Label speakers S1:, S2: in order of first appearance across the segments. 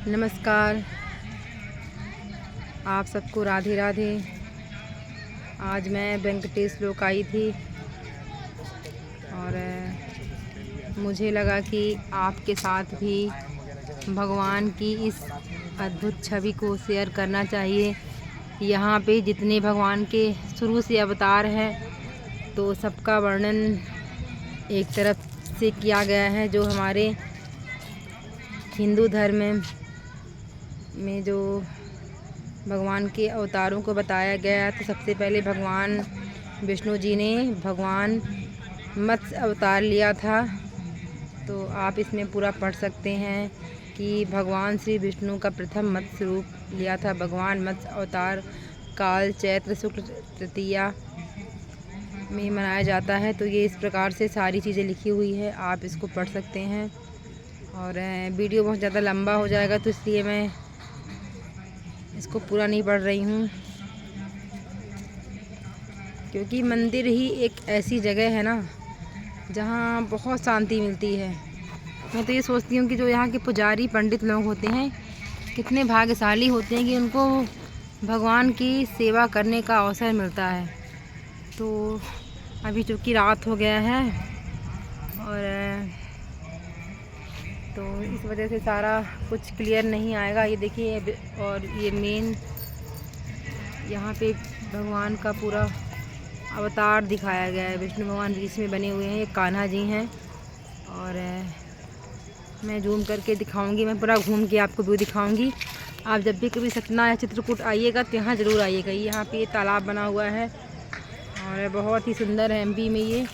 S1: नमस्कार, आप सबको राधे राधे। आज मैं वेंकटेश लोक आई थी और मुझे लगा कि आपके साथ भी भगवान की इस अद्भुत छवि को शेयर करना चाहिए। यहाँ पे जितने भगवान के शुरू से अवतार हैं तो सबका वर्णन एक तरफ से किया गया है। जो हमारे हिंदू धर्म में जो भगवान के अवतारों को बताया गया, तो सबसे पहले भगवान विष्णु जी ने भगवान मत्स्य अवतार लिया था। तो आप इसमें पूरा पढ़ सकते हैं कि भगवान श्री विष्णु का प्रथम मत्स्य रूप लिया था। भगवान मत्स्य अवतार काल चैत्र शुक्ल तृतीया में मनाया जाता है। तो ये इस प्रकार से सारी चीज़ें लिखी हुई है, आप इसको पढ़ सकते हैं। और वीडियो बहुत ज़्यादा लंबा हो जाएगा तो इसलिए मैं इसको पूरा नहीं पढ़ रही हूँ, क्योंकि मंदिर ही एक ऐसी जगह है ना जहाँ बहुत शांति मिलती है। मैं तो ये सोचती हूँ कि जो यहाँ के पुजारी पंडित लोग होते हैं कितने भाग्यशाली होते हैं कि उनको भगवान की सेवा करने का अवसर मिलता है। तो अभी चूँकि रात हो गया है और तो इस वजह से सारा कुछ क्लियर नहीं आएगा। ये देखिए, और ये मेन यहाँ पे भगवान का पूरा अवतार दिखाया गया है। विष्णु भगवान बीच में बने हुए हैं, ये कान्हा जी हैं। और मैं जूम करके दिखाऊंगी, मैं पूरा घूम के आपको व्यू दिखाऊंगी। आप जब भी कभी सतना या चित्रकूट आइएगा तो यहाँ ज़रूर आइएगा। यहाँ पे ये तालाब बना हुआ है और बहुत ही सुंदर है एमपी में ये।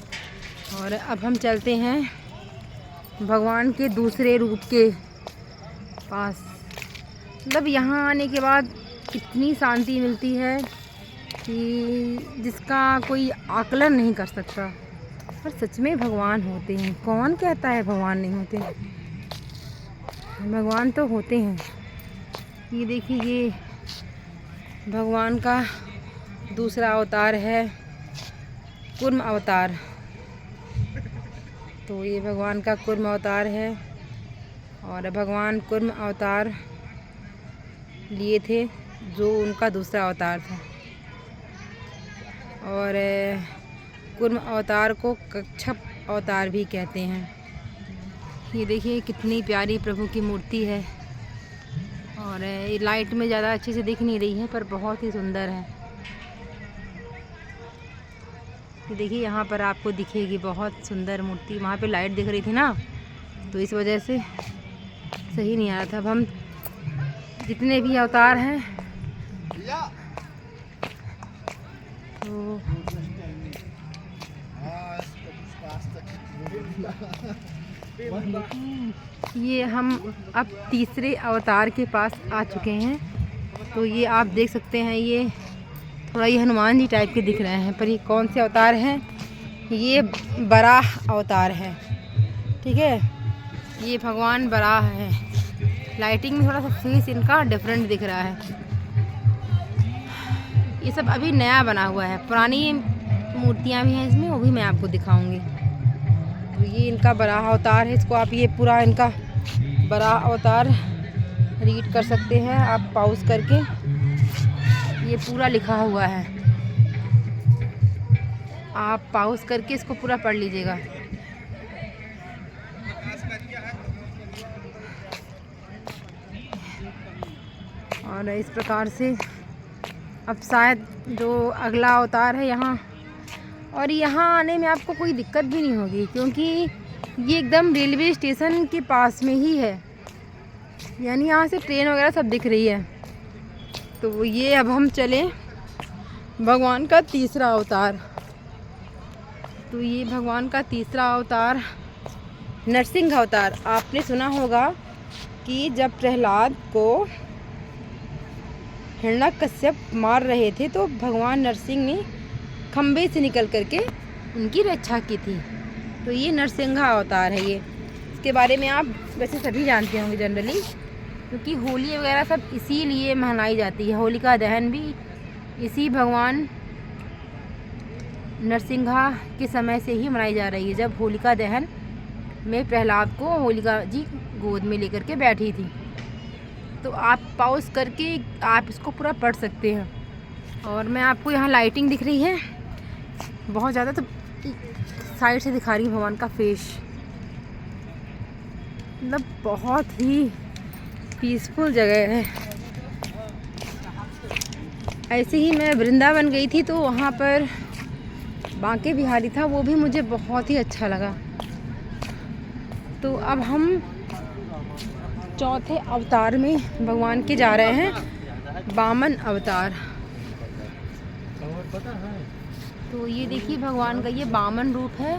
S1: और अब हम चलते हैं भगवान के दूसरे रूप के पास। मतलब यहाँ आने के बाद इतनी शांति मिलती है कि जिसका कोई आकलन नहीं कर सकता। और सच में भगवान होते हैं, कौन कहता है भगवान नहीं होते? भगवान तो होते हैं। ये देखिए, ये भगवान का दूसरा अवतार है, कूर्म अवतार। तो ये भगवान का कूर्म अवतार है और भगवान कूर्म अवतार लिए थे, जो उनका दूसरा अवतार था। और कूर्म अवतार को कच्छप अवतार भी कहते हैं। ये देखिए कितनी प्यारी प्रभु की मूर्ति है। और ये लाइट में ज़्यादा अच्छे से दिख नहीं रही है, पर बहुत ही सुंदर है। ये देखिए, यहाँ पर आपको दिखेगी बहुत सुंदर मूर्ति। वहाँ पे लाइट दिख रही थी ना, तो इस वजह से सही नहीं आ रहा था। अब हम जितने भी अवतार हैं तो ये हम अब तीसरे अवतार के पास आ चुके हैं। तो ये आप देख सकते हैं, ये थोड़ा ये हनुमान जी टाइप के दिख रहे हैं, पर ये कौन से अवतार हैं? ये बराह अवतार है, ठीक है। ये भगवान बराह है। लाइटिंग में थोड़ा सा फेस इनका डिफरेंट दिख रहा है। ये सब अभी नया बना हुआ है, पुरानी मूर्तियाँ भी हैं इसमें, वो भी मैं आपको दिखाऊंगी। तो ये इनका बराह अवतार है। इसको आप ये पूरा इनका बराह अवतार रीड कर सकते हैं आप पॉज करके। ये पूरा लिखा हुआ है, आप पॉज करके इसको पूरा पढ़ लीजिएगा। और इस प्रकार से अब शायद जो अगला अवतार है यहाँ, और यहाँ आने में आपको कोई दिक्कत भी नहीं होगी, क्योंकि ये एकदम रेलवे स्टेशन के पास में ही है। यानी यहाँ से ट्रेन वगैरह सब दिख रही है। तो ये अब हम चले भगवान का तीसरा अवतार। तो ये भगवान का तीसरा अवतार नरसिंह अवतार। आपने सुना होगा कि जब प्रहलाद को हिरण्यकश्यप मार रहे थे तो भगवान नरसिंह ने खंबे से निकल करके उनकी रक्षा की थी। तो ये नरसिंह अवतार है। ये इसके बारे में आप वैसे सभी जानते होंगे जनरली, क्योंकि होली वगैरह सब इसीलिए मनाई जाती है। होलिका दहन भी इसी भगवान नरसिंहा के समय से ही मनाई जा रही है, जब होलिका दहन में प्रहलाद को होलिका जी गोद में लेकर के बैठी थी। तो आप पॉज करके आप इसको पूरा पढ़ सकते हैं। और मैं आपको यहाँ लाइटिंग दिख रही है बहुत ज़्यादा, तो साइड से दिखा रही हूँ भगवान का फेस। मतलब बहुत ही पीसफुल जगह है। ऐसे ही मैं वृंदावन गई थी, तो वहाँ पर बांके बिहारी था, वो भी मुझे बहुत ही अच्छा लगा। तो अब हम चौथे अवतार में भगवान के जा रहे हैं, वामन अवतार। तो ये देखिए भगवान का ये वामन रूप है।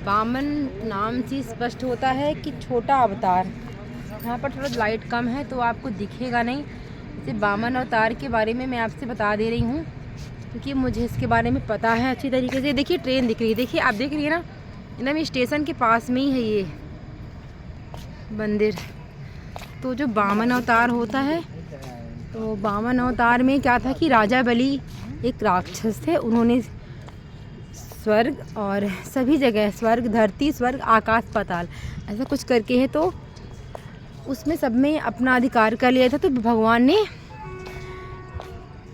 S1: वामन नाम से स्पष्ट होता है कि छोटा अवतार। यहाँ पर थोड़ा लाइट कम है तो आपको दिखेगा नहीं। इसे वामन अवतार के बारे में मैं आपसे बता दे रही हूँ क्योंकि मुझे इसके बारे में पता है अच्छी तरीके से। देखिए ट्रेन दिख रही है, देखिए आप देख रही है ना, एकदम स्टेशन के पास में ही है ये मंदिर। तो जो वामन अवतार होता है, तो वामन अवतार में क्या था कि राजा बलि एक राक्षस थे। उन्होंने स्वर्ग और सभी जगह, स्वर्ग, धरती, स्वर्ग, आकाश, पाताल, ऐसा कुछ करके है, तो उसमें सब में अपना अधिकार कर लिया था। तो भगवान ने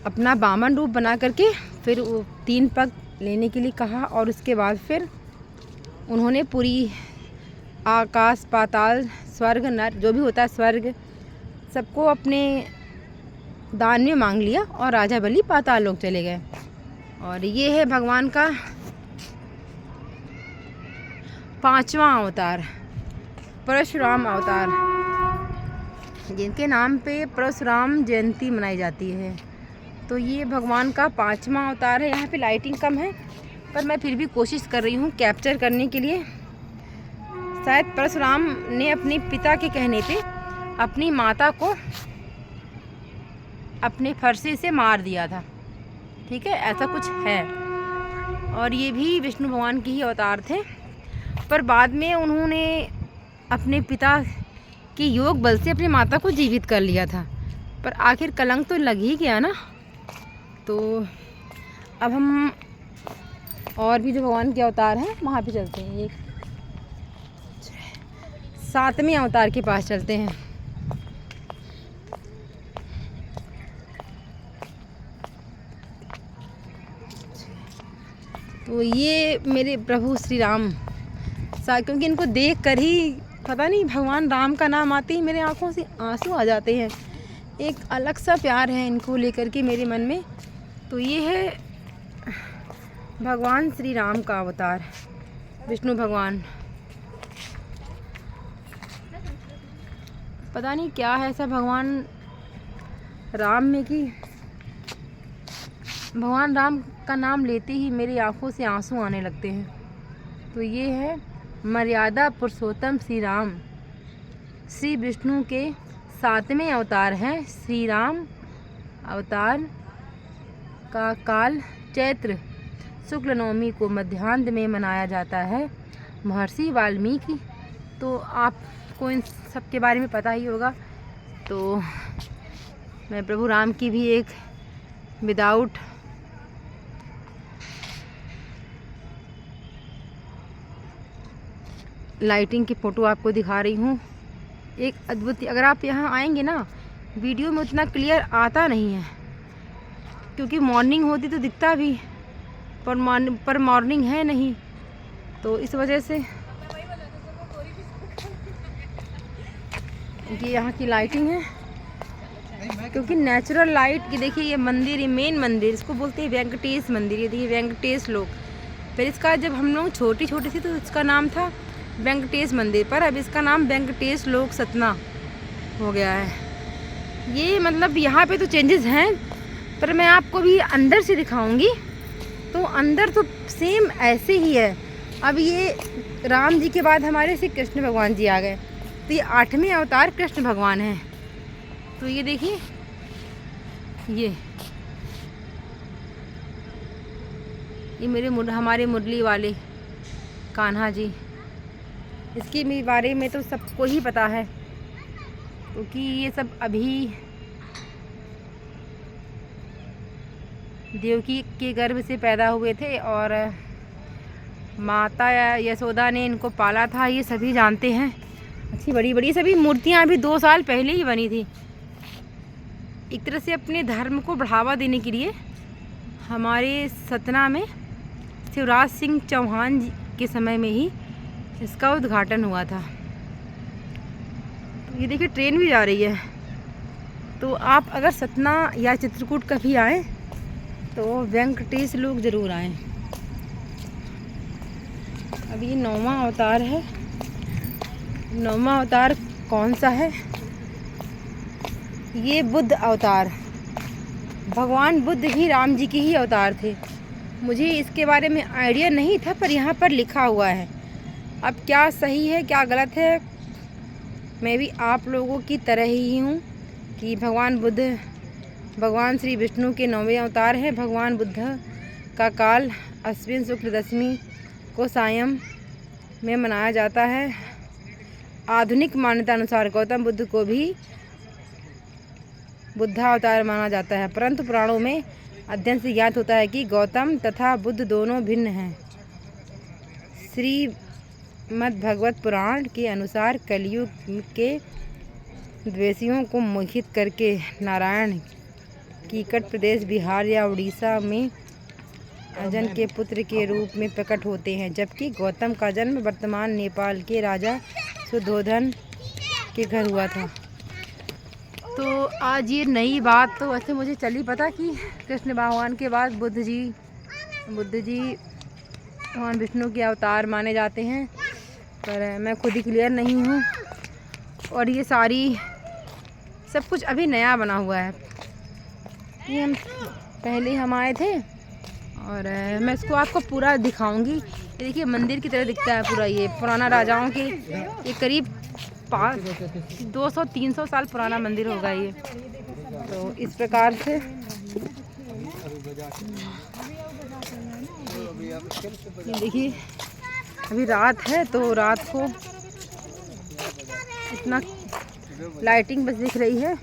S1: अपना वामन रूप बना करके फिर 3 पग लेने के लिए कहा और उसके बाद फिर उन्होंने पूरी आकाश, पाताल, स्वर्ग, नर, जो भी होता है स्वर्ग, सबको अपने दान में मांग लिया और राजा बलि पाताल लोक चले गए। और ये है भगवान का 5वां अवतार, परशुराम अवतार, जिनके नाम पे परशुराम जयंती मनाई जाती है। तो ये भगवान का 5वां अवतार है। यहाँ पे लाइटिंग कम है पर मैं फिर भी कोशिश कर रही हूँ कैप्चर करने के लिए। शायद परशुराम ने अपने पिता के कहने पे अपनी माता को अपने फरसे से मार दिया था, ठीक है, ऐसा कुछ है। और ये भी विष्णु भगवान के ही अवतार थे, पर बाद में उन्होंने अपने पिता के योग बल से अपनी माता को जीवित कर लिया था, पर आखिर कलंक तो लग ही गया ना। तो अब हम और भी जो भगवान के अवतार हैं वहाँ पे चलते हैं। एक 7वें अवतार के पास चलते हैं। तो ये मेरे प्रभु श्री राम, क्योंकि इनको देख कर ही पता नहीं भगवान राम का नाम आते ही मेरे आंखों से आंसू आ जाते हैं। एक अलग सा प्यार है इनको लेकर के मेरे मन में। तो ये है भगवान श्री राम का अवतार, विष्णु भगवान। पता नहीं क्या है ऐसा भगवान राम में कि भगवान राम का नाम लेते ही मेरी आंखों से आंसू आने लगते हैं। तो ये है मर्यादा पुरुषोत्तम श्री राम, श्री विष्णु के 7वें अवतार हैं। श्री राम अवतार का काल चैत्र शुक्ल नवमी को मध्याह्न में मनाया जाता है। महर्षि वाल्मीकि, तो आपको इन सब के बारे में पता ही होगा। तो मैं प्रभु राम की भी एक विदाउट लाइटिंग की फ़ोटो आपको दिखा रही हूँ। एक अद्भुत, अगर आप यहाँ आएंगे ना, वीडियो में उतना क्लियर आता नहीं है क्योंकि मॉर्निंग होती तो दिखता भी, पर मॉर्निंग है नहीं, तो इस वजह से ये यहाँ की लाइटिंग है। क्योंकि नेचुरल लाइट की, देखिए ये मंदिर, ये मेन मंदिर, इसको बोलते हैं वेंकटेश मंदिर। ये देखिए वेंकटेश लोक। फिर इसका जब हम लोग छोटी छोटी थी तो इसका नाम था वेंकटेश मंदिर, पर अब इसका नाम वेंकटेश लोक सतना हो गया है। ये मतलब यहाँ पे तो चेंजेस हैं, पर मैं आपको भी अंदर से दिखाऊंगी। तो अंदर तो सेम ऐसे ही है। अब ये राम जी के बाद हमारे श्री कृष्ण भगवान जी आ गए, तो ये 8वें अवतार कृष्ण भगवान हैं। तो ये देखिए, ये हमारे मुरली वाले कान्हा जी, इसके बारे में तो सबको ही पता है क्योंकि ये सब अभी देवकी के गर्भ से पैदा हुए थे और माता यशोदा ने इनको पाला था, ये सभी जानते हैं। अच्छी बड़ी बड़ी सभी मूर्तियाँ अभी 2 साल पहले ही बनी थी। एक तरह से अपने धर्म को बढ़ावा देने के लिए हमारे सतना में शिवराज सिंह चौहान जी के समय में ही इसका उद्घाटन हुआ था। ये देखिए ट्रेन भी जा रही है। तो आप अगर सतना या चित्रकूट कभी आएँ तो वेंकटेश लोग ज़रूर आएँ। अब ये 9वां अवतार है। 9वां अवतार कौन सा है? ये बुद्ध अवतार। भगवान बुद्ध ही राम जी के ही अवतार थे। मुझे इसके बारे में आइडिया नहीं था, पर यहाँ पर लिखा हुआ है। अब क्या सही है क्या गलत है, मैं भी आप लोगों की तरह ही हूँ कि भगवान श्री विष्णु के 9वें अवतार हैं। भगवान बुद्ध का काल अश्विन शुक्ल दशमी को सायं में मनाया जाता है। आधुनिक मान्यता अनुसार गौतम बुद्ध को भी बुद्धावतार माना जाता है, परंतु पुराणों में अध्ययन से ज्ञात होता है कि गौतम तथा बुद्ध दोनों भिन्न हैं। श्रीमद्भगवत पुराण के अनुसार कलयुग के द्वेषियों को मोहित करके नारायण कीकट प्रदेश बिहार या उड़ीसा में अर्जुन के पुत्र के रूप में प्रकट होते हैं, जबकि गौतम का जन्म वर्तमान नेपाल के राजा सुधोधन के घर हुआ था। तो आज ये नई बात तो वैसे मुझे चली पता कि कृष्ण भगवान के बाद बुद्ध जी भगवान विष्णु के अवतार माने जाते हैं, पर मैं खुद ही क्लियर नहीं हूँ। और ये सारी सब कुछ अभी नया बना हुआ है। ये पहले हम आए थे और मैं इसको आपको पूरा दिखाऊंगी। ये देखिए मंदिर की तरह दिखता है पूरा। ये पुराना राजाओं के ये करीब 200-300 साल पुराना मंदिर होगा ये। तो इस प्रकार से ये देखिए अभी रात है तो रात को इतना लाइटिंग बस दिख रही है,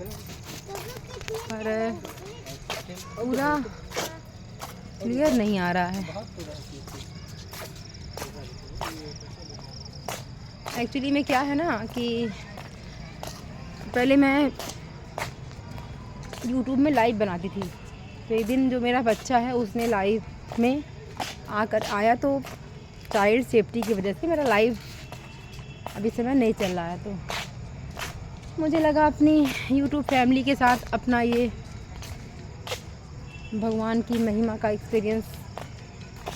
S1: पर पूरा क्लियर नहीं आ रहा है। एक्चुअली में क्या है ना कि पहले मैं YouTube में लाइव बनाती थी, तो एक दिन जो मेरा बच्चा है उसने लाइव में आकर आया, तो चाइल्ड सेफ्टी की वजह से मेरा लाइव अभी समय नहीं चल रहा है। तो मुझे लगा अपनी YouTube फैमिली के साथ अपना ये भगवान की महिमा का एक्सपीरियंस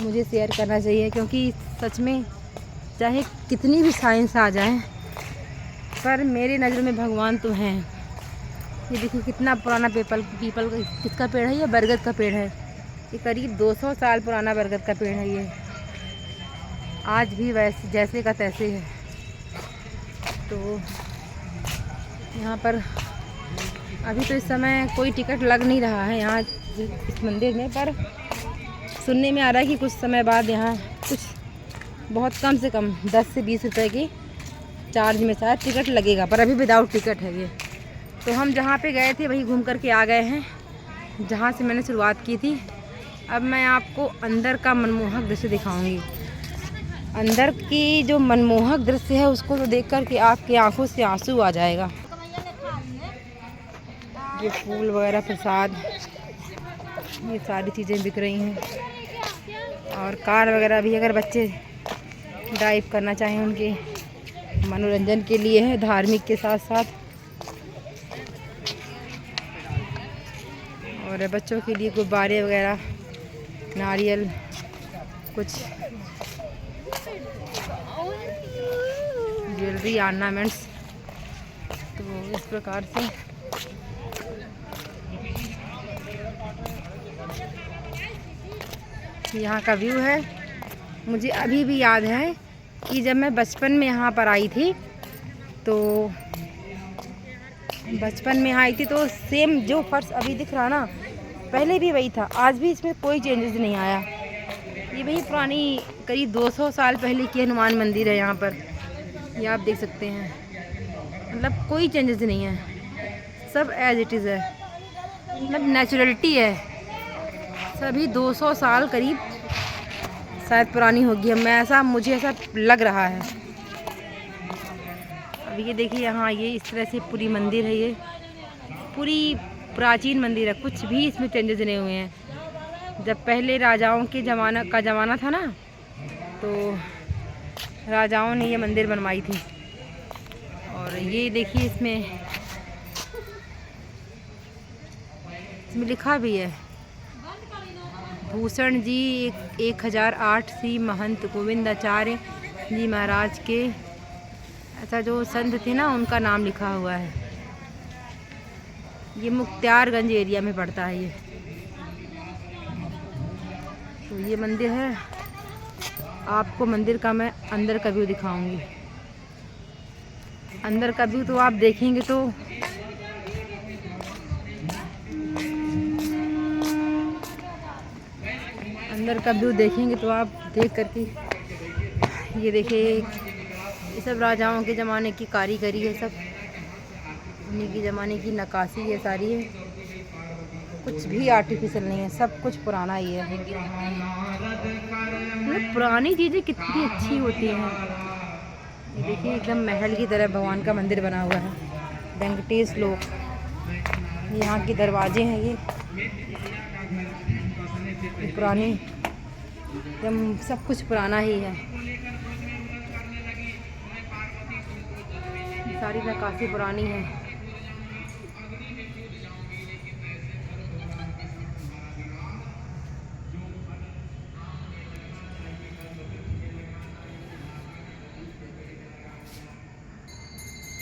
S1: मुझे शेयर करना चाहिए, क्योंकि सच में चाहे कितनी भी साइंस आ जाए, पर मेरे नज़र में भगवान तो हैं। ये देखिए कितना पुराना पीपल किसका पेड़ है? ये बरगद का पेड़ है। ये करीब 200 साल पुराना बरगद का पेड़ है। ये आज भी वैसे जैसे का तैसे है। तो यहाँ पर अभी तो इस समय कोई टिकट लग नहीं रहा है यहाँ इस मंदिर में, पर सुनने में आ रहा है कि कुछ समय बाद यहाँ कुछ बहुत कम से कम 10 से 20 रुपए के चार्ज में शायद टिकट लगेगा, पर अभी विदाउट टिकट है ये। तो हम जहाँ पे गए थे वहीं घूम करके आ गए हैं जहाँ से मैंने शुरुआत की थी। अब मैं आपको अंदर का मनमोहक दृश्य दिखाऊंगी। अंदर की जो मनमोहक दृश्य है उसको तो देख कर के आपकी आंखों से आंसू आ जाएगा। ये फूल वगैरह प्रसाद ये सारी चीज़ें बिक रही हैं, और कार वगैरह भी अगर बच्चे ड्राइव करना चाहें उनके मनोरंजन के लिए है, धार्मिक के साथ साथ। और बच्चों के लिए गुब्बारे वगैरह, नारियल, कुछ ज्वेलरी, ऑर्नामेंट्स। तो इस प्रकार से यहाँ का व्यू है। मुझे अभी भी याद है कि जब मैं बचपन में यहाँ पर आई थी, तो सेम जो फर्श अभी दिख रहा ना, पहले भी वही था। आज भी इसमें कोई चेंजेस नहीं आया। ये वही पुरानी करीब 200 साल पहले की हनुमान मंदिर है यहाँ पर। ये आप देख सकते हैं, मतलब कोई चेंजेस नहीं है, सब एज इट इज़ है। मतलब नेचुरलिटी है। सभी 200 साल करीब शायद पुरानी होगी। मुझे ऐसा लग रहा है। अब ये देखिए यहाँ ये इस तरह से पूरी मंदिर है। ये पूरी प्राचीन मंदिर है, कुछ भी इसमें चेंजेस नहीं हुए हैं। जब पहले राजाओं के ज़माना था ना, तो राजाओं ने ये मंदिर बनवाई थी। और ये देखिए इसमें लिखा भी है, भूषण जी 1008 श्री महंत गोविंदाचार्य जी महाराज के, ऐसा जो संत थे ना, उनका नाम लिखा हुआ है। ये मुख्तियारगंज एरिया में पड़ता है ये। तो ये मंदिर है। आपको मंदिर का मैं अंदर का व्यू दिखाऊंगी। अंदर का व्यू तो आप देखेंगे तो आप देख करके, ये देखिए, ये सब राजाओं के ज़माने की कारीगरी है, सब उन्हीं के ज़माने की नक्काशी है सारी है। कुछ भी आर्टिफिशियल नहीं है, सब कुछ पुराना ही है। मतलब पुरानी चीज़ें कितनी अच्छी होती हैं। ये देखिए एकदम महल की तरह भगवान का मंदिर बना हुआ है। वेंकटेश लोक, यहाँ के दरवाजे हैं ये पुरानी, एकदम सब कुछ पुराना ही है। सारी नक्काशी पुरानी है।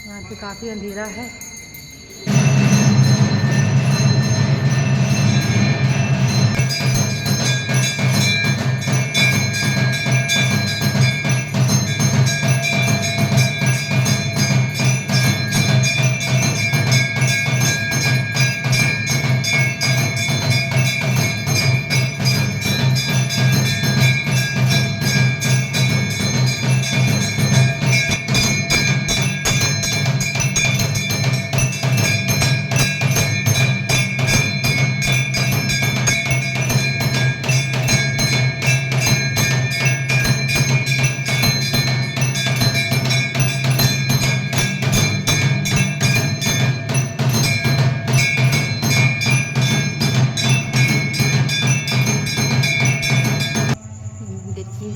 S1: यहाँ पे काफ़ी अंधेरा है।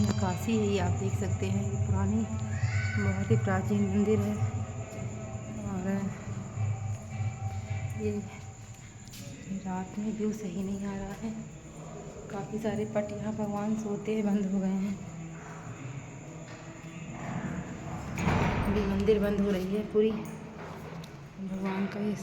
S1: नक्काशी है, आप देख सकते हैं। ये पुरानी, बहुत ही प्राचीन मंदिर है। और ये रात में व्यू सही नहीं आ रहा है। काफ़ी सारे पट यहाँ भगवान सोते हैं, बंद हो गए हैं। अभी मंदिर बंद हो रही है पूरी भगवान का। ये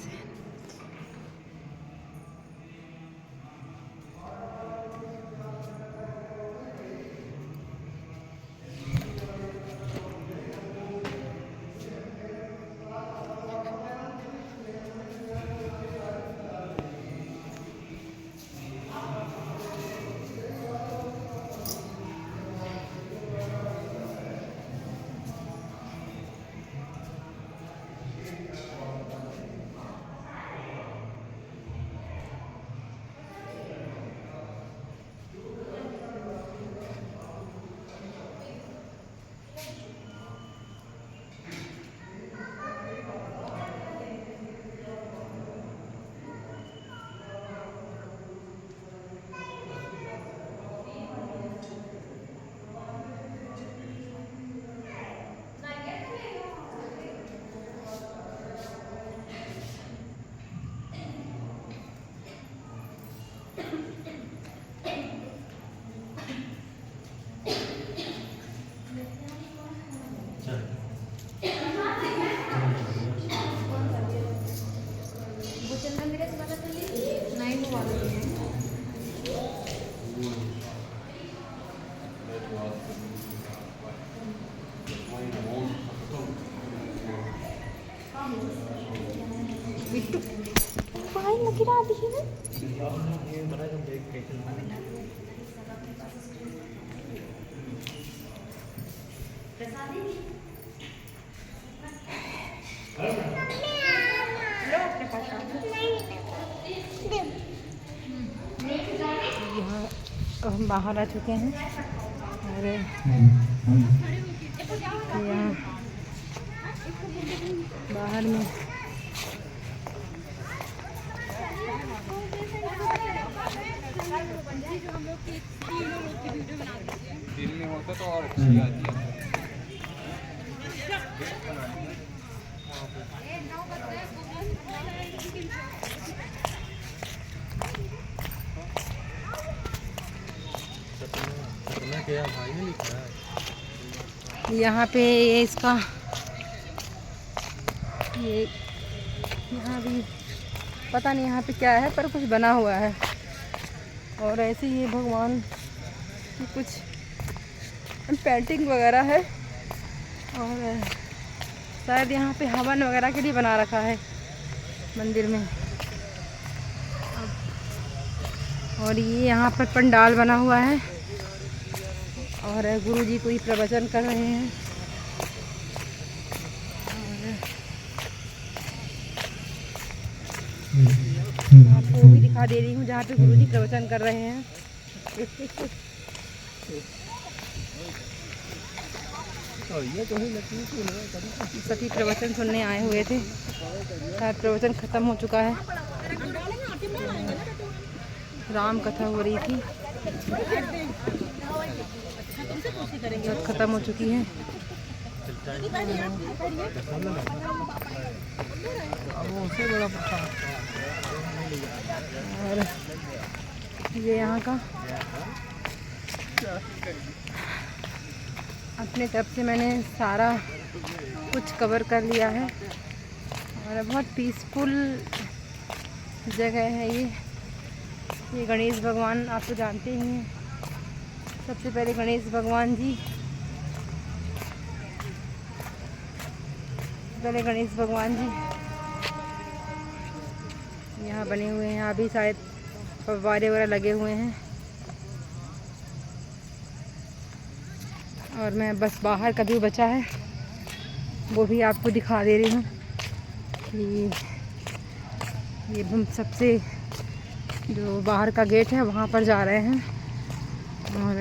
S1: बिट्टू भाई लगी रहा दिखे ना। यहाँ हम बाहर आ चुके हैं और यहाँ बाहर में यहाँ पे ये इसका ये यहाँ भी पता नहीं यहाँ पे क्या है, पर कुछ बना हुआ है। और ऐसे ही भगवान की कुछ पेंटिंग वगैरह है, और शायद यहाँ पे हवन वगैरह के लिए बना रखा है मंदिर में। और ये यहाँ पर पंडाल बना हुआ है, और गुरुजी कोई प्रवचन कर रहे हैं। और आपको भी दिखा दे रही हूँ जहाँ पे गुरुजी प्रवचन कर रहे हैं। सभी प्रवचन सुनने आए हुए थे, शायद प्रवचन ख़त्म हो चुका है। राम कथा हो रही थी, ख़त्म हो चुकी है। और ये यहाँ का अपने तरफ से मैंने सारा कुछ कवर कर लिया है, और बहुत पीसफुल जगह है ये गणेश भगवान आप तो जानते ही हैं। सबसे पहले गणेश भगवान जी, यहाँ बने हुए हैं। यहाँ भी शायद फव्वारे वगैरह लगे हुए हैं। और मैं बस बाहर का व्यू बचा है वो भी आपको दिखा दे रही हूँ कि ये हम सबसे जो बाहर का गेट है वहाँ पर जा रहे हैं। और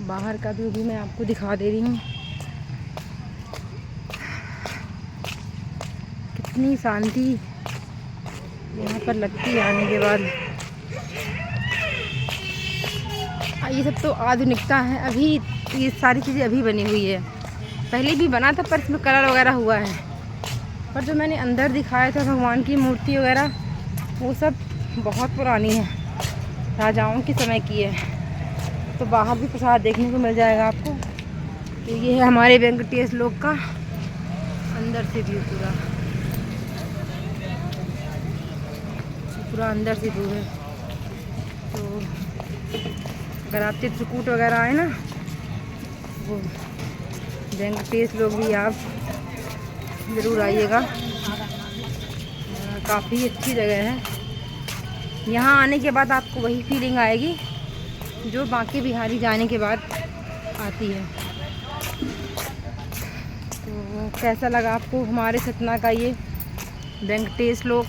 S1: बाहर का व्यू भी मैं आपको दिखा दे रही हूँ। कितनी शांति यहाँ पर लगती है आने के बाद। ये सब तो आधुनिकता है, अभी ये सारी चीज़ें अभी बनी हुई है। पहले भी बना था पर इसमें कलर वगैरह हुआ है, पर जो मैंने अंदर दिखाया था भगवान की मूर्ति वगैरह वो सब बहुत पुरानी है, राजाओं के समय की है। तो बाहर भी प्रसाद देखने को मिल जाएगा आपको। तो ये है हमारे वेंकटेश लोक का अंदर से व्यू, पूरा अंदर से व्यू है। तो अगर आप चित्रकूट वगैरह आए ना, वो वेंकटेश लोग भी आप ज़रूर आइएगा। काफ़ी अच्छी जगह है। यहाँ आने के बाद आपको वही फीलिंग आएगी जो बांके बिहारी जाने के बाद आती है। तो कैसा लगा आपको हमारे सतना का ये वेंकटेश लोक,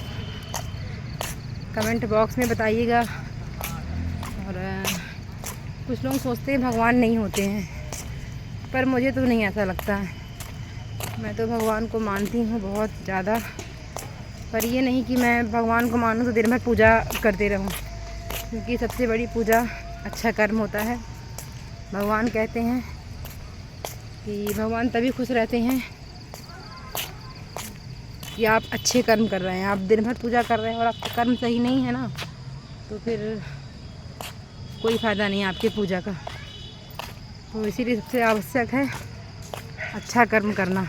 S1: कमेंट बॉक्स में बताइएगा। और कुछ लोग सोचते हैं भगवान नहीं होते हैं, पर मुझे तो नहीं ऐसा लगता है। मैं तो भगवान को मानती हूँ बहुत ज़्यादा, पर ये नहीं कि मैं भगवान को मानूँ तो दिन भर पूजा करते रहूँ, क्योंकि सबसे बड़ी पूजा अच्छा कर्म होता है। भगवान कहते हैं कि भगवान तभी खुश रहते हैं कि आप अच्छे कर्म कर रहे हैं। आप दिन भर पूजा कर रहे हैं और आपका कर्म सही नहीं है ना, तो फिर कोई फ़ायदा नहीं है आपकी पूजा का। तो इसीलिए सबसे आवश्यक है अच्छा कर्म करना।